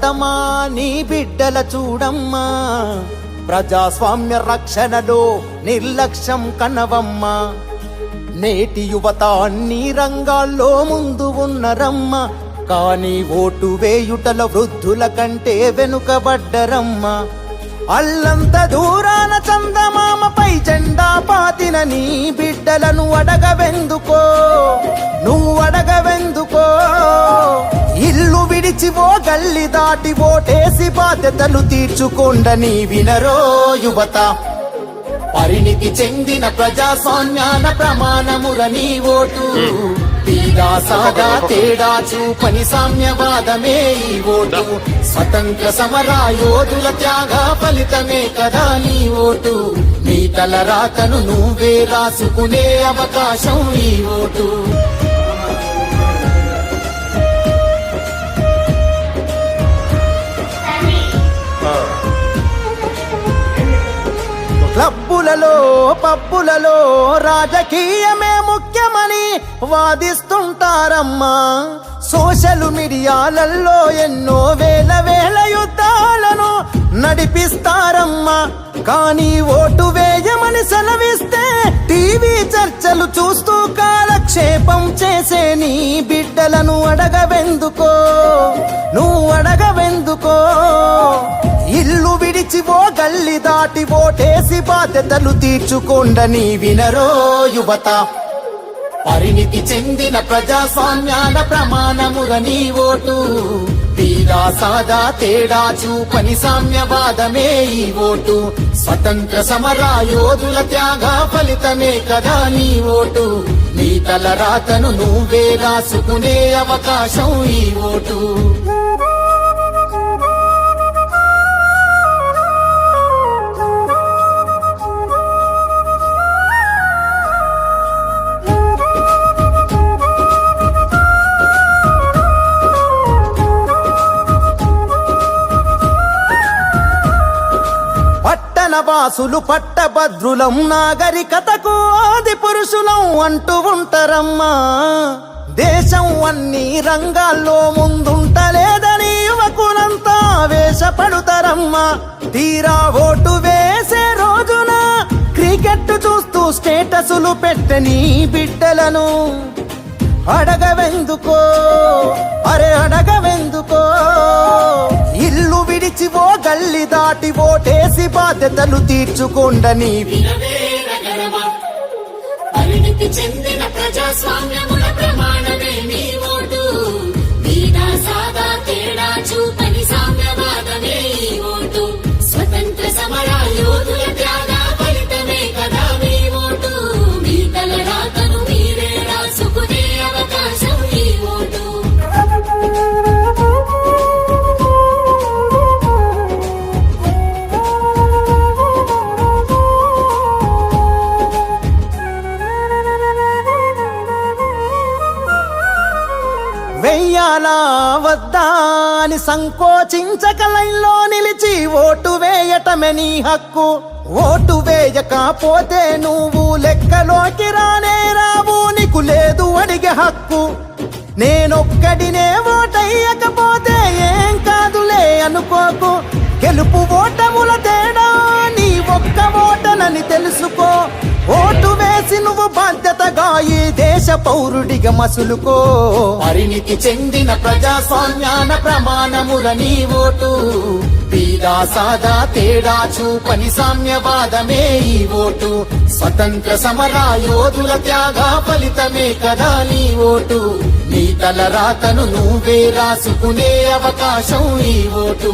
యువతమా నీ బిడ్డల చూడమ్మా, ప్రజాస్వామ్య రక్షణలో నిర్లక్ష్యం కనవమ్మా. నేటి యువత అన్ని రంగాల్లో ముందు ఉన్నరమ్మా, కానీ ఓటు వేయుటల వృద్ధుల కంటే వెనుకబడ్డరమ్మా. అల్లంత దూరాన చందమామపై జెండా పాతిన నీ బిడ్డలను అడగవెందుకో, నువ్వు అడగవెందుకో. ఇల్లు విడిచి ఓ గల్లి దాటి ఓటేసి బాధ్యతలు తీర్చుకోండని వినరో యువత. పరిణితి చెందిన ప్రజాస్వామ్యాన ప్రమాణముర నీ ఓటు. తీరా సాదా తేడా చూపని సామ్యవాదమే ఈ ఓటు. స్వతంత్ర సమర యోధుల త్యాగ ఫలితమే కదా నీ ఓటు. నీ తల రాతను నువ్వే రాసుకునే అవకాశం ఈ ఓటు. క్లబ్బులలో పబ్బులలో రాజకీయమే ముఖ్యమని వాదిస్తుంటారమ్మా. సోషల్ మీడియాలలో ఎన్నో వేల యుద్ధాలను నడిపిస్తారమ్మా. కానీ ఓటు వేయమని సెలవిస్తే టీవీ చర్చలు చూస్తూ కాలక్షేపం చేసే నీ బిడ్డలను అడగవెందుకో, నువ్వు అడగవెందుకో. ఇల్లు విడిచి ఓ గల్లి దాటి ఓటేసి బాధ్యతలు తీర్చుకోండని వినరో యువత. పరిణితి చెందిన ప్రజాస్వామ్యాన ప్రమాణముర నీ ఓటు. తీరా సాదా తేడా చూపని సామ్యవాదమే ఈ ఓటు. స్వతంత్ర సమర యోధుల త్యాగ ఫలితమే కదా నీ ఓటు. నీ తల రాతను నువ్వే రాసుకునే అవకాశం ఈ ఓటు. వాసులు పట్టభద్రులం, నాగరికతకు ఆది పురుషులం అంటూ ఉంటారమ్మా. దేశం అన్ని రంగాల్లో ముందుంటలేదని యువకులంతా వేషపడుతారమ్మా. తీరా ఓటు వేసే రోజున క్రికెట్ చూస్తూ స్టేటసులు పెట్టని బిడ్డలను అడగవెందుకో, అరే అడగవెందుకో. ఇల్లు విడిచి ఓ గల్లి దాటి ఓటేసి బాధ్యతలు తీర్చుకోండని పరిణితి చెందిన ప్రజాస్వామ్యముల ప్రమాణమే నీ ఓటు. తీరా సాదా తేడా చూపని సామ్యవాదమే ఈ ఓటు. స్వతంత్ర సమర యోధుల త్యాగ ఫలితమే కదా మీ ఓటు. మీ తల రాతను మీరే రాసుకునే అవకాశం ఈ ఓటు. వెయ్యాలా వద్దా అని సంకోచించక లైన్లో నిలిచి ఓటు వేయటమే నీ హక్కు. ఓటు వేయకపోతే నువ్వు లెక్కలోకి రానే రావు, నీకు లేదు అడిగే హక్కు. నేనొక్కడినే ఓటయ్యకపోతే ఏం కాదులే అనుకోకు. గెలుపు ఓటముల తేడా నీ ఒక్క ఓటనని తెలుసుకో. ఓటు వేసి నువ్వు బాధ్యతగా ఈ దేశ పౌరుడిగా మసులుకో. పరిణితి చెందిన ప్రజాస్వామ్యాన ప్రమాణముర నీ ఓటు. తీరా సాదా తేడా చూపని సామ్యవాదమే ఈ ఓటు. స్వతంత్ర సమర యోధుల త్యాగ ఫలితమే కదా నీ ఓటు. నీ తల రాతను నువ్వే రాసుకునే అవకాశం ఈ ఓటు.